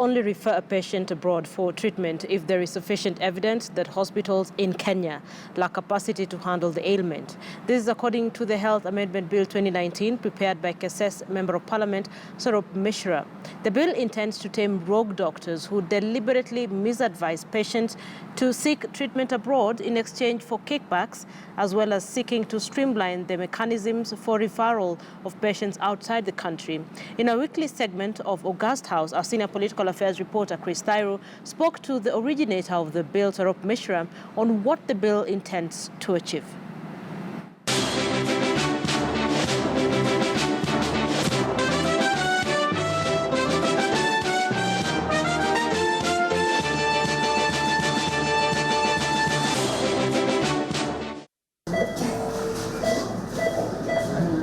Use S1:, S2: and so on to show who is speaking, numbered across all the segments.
S1: only refer a patient abroad for treatment if there is sufficient evidence that hospitals in Kenya lack capacity to handle the ailment. This is according to the Health Amendment Bill 2019 prepared by Keses Member of Parliament Sorop Mishra. The bill intends to tame rogue doctors who deliberately misadvise patients to seek treatment abroad in exchange for kickbacks, as well as seeking to streamline the mechanisms for referral of patients outside the country. In a weekly segment of August House, our senior political affairs reporter Chris Thairo spoke to the originator of the bill, Sorop Mishra, on what the bill intends to achieve.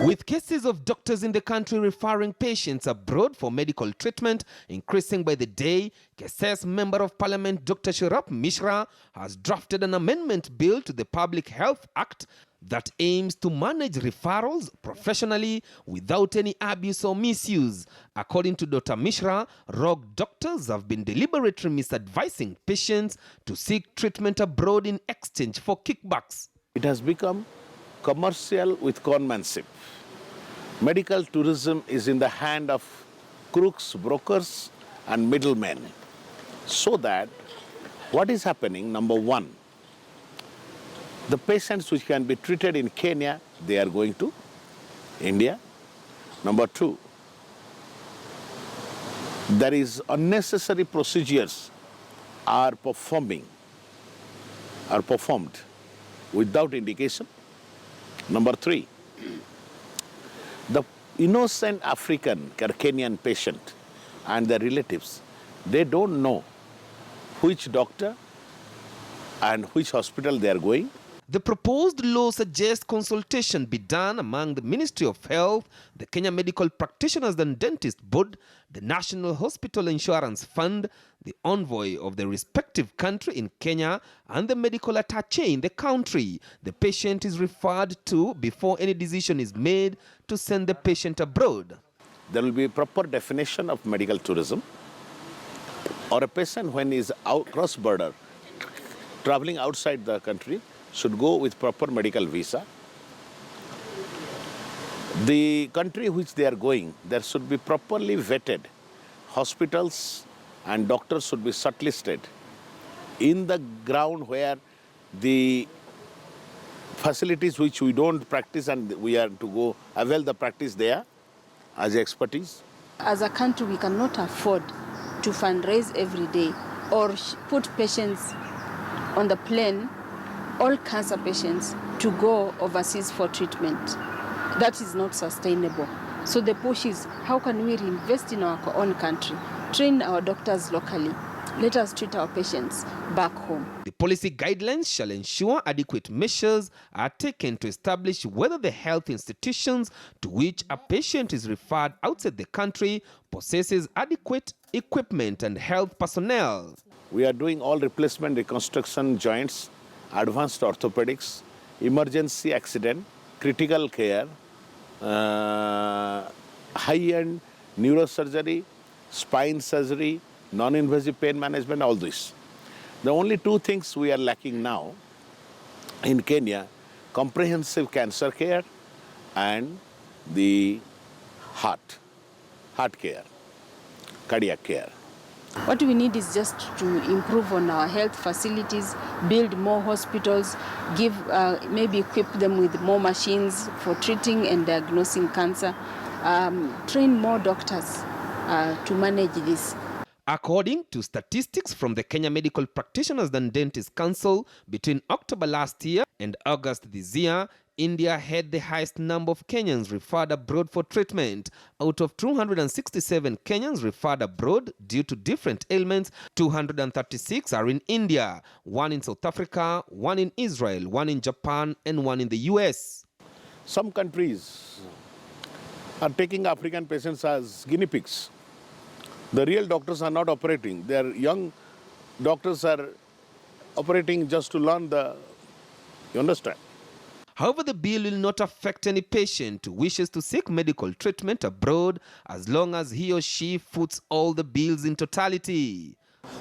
S2: With cases of doctors in the country referring patients abroad for medical treatment increasing by the day, Keses Member of Parliament Dr. Sorop Mishra has drafted an amendment bill to the Public Health Act that aims to manage referrals professionally without any abuse or misuse. According to Dr. Mishra, rogue doctors have been deliberately misadvising patients to seek treatment abroad in exchange for kickbacks.
S3: It has become commercial with conmanship. Medical tourism is in the hand of crooks, brokers, and middlemen. So that what is happening, number one, the patients which can be treated in Kenya, they are going to India. Number two, there is unnecessary procedures are performed without indication. Number three, the innocent African or Kenyan patient and their relatives, they don't know which doctor and which hospital they are going.
S2: The proposed law suggests consultation be done among the Ministry of Health, the Kenya Medical Practitioners and Dentists Board, the National Hospital Insurance Fund, the envoy of the respective country in Kenya, and the medical attaché in the country. The patient is referred to before any decision is made to send the patient abroad.
S3: There will be a proper definition of medical tourism, or a patient when he is out cross-border, traveling outside the country, should go with proper medical visa. The country which they are going, there should be properly vetted. Hospitals and doctors should be shortlisted in the ground where the facilities which we don't practice and we are to go avail the practice there as expertise.
S4: As a country, we cannot afford to fundraise every day or put patients on the plane, all cancer patients, to go overseas for treatment. That is not sustainable. So the push is, how can we reinvest in our own country, train our doctors locally, let us treat our patients back home.
S2: The policy guidelines shall ensure adequate measures are taken to establish whether the health institutions to which a patient is referred outside the country possesses adequate equipment and health personnel.
S3: We are doing all replacement, reconstruction, joints, advanced orthopedics, emergency accident, critical care, high-end neurosurgery, spine surgery, non-invasive pain management, all this. The only two things we are lacking now in Kenya, comprehensive cancer care and the heart care, cardiac care.
S4: What we need is just to improve on our health facilities, build more hospitals, maybe equip them with more machines for treating and diagnosing cancer, train more doctors to manage this.
S2: According to statistics from the Kenya Medical Practitioners and Dentists Council, between October last year and August this year, India had the highest number of Kenyans referred abroad for treatment. Out of 267 Kenyans referred abroad due to different ailments, 236 are in India, one in South Africa, one in Israel, one in Japan, and one in the US.
S3: Some countries are taking African patients as guinea pigs. The real doctors are not operating. Their young doctors are operating just to learn you understand?
S2: However, the bill will not affect any patient who wishes to seek medical treatment abroad as long as he or she foots all the bills in totality.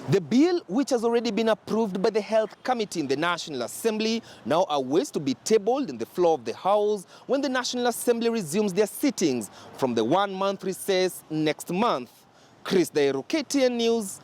S2: The bill, which has already been approved by the Health Committee in the National Assembly, now awaits to be tabled in the floor of the House when the National Assembly resumes their sittings from the one-month recess next month. Chris Dairu, KTN News,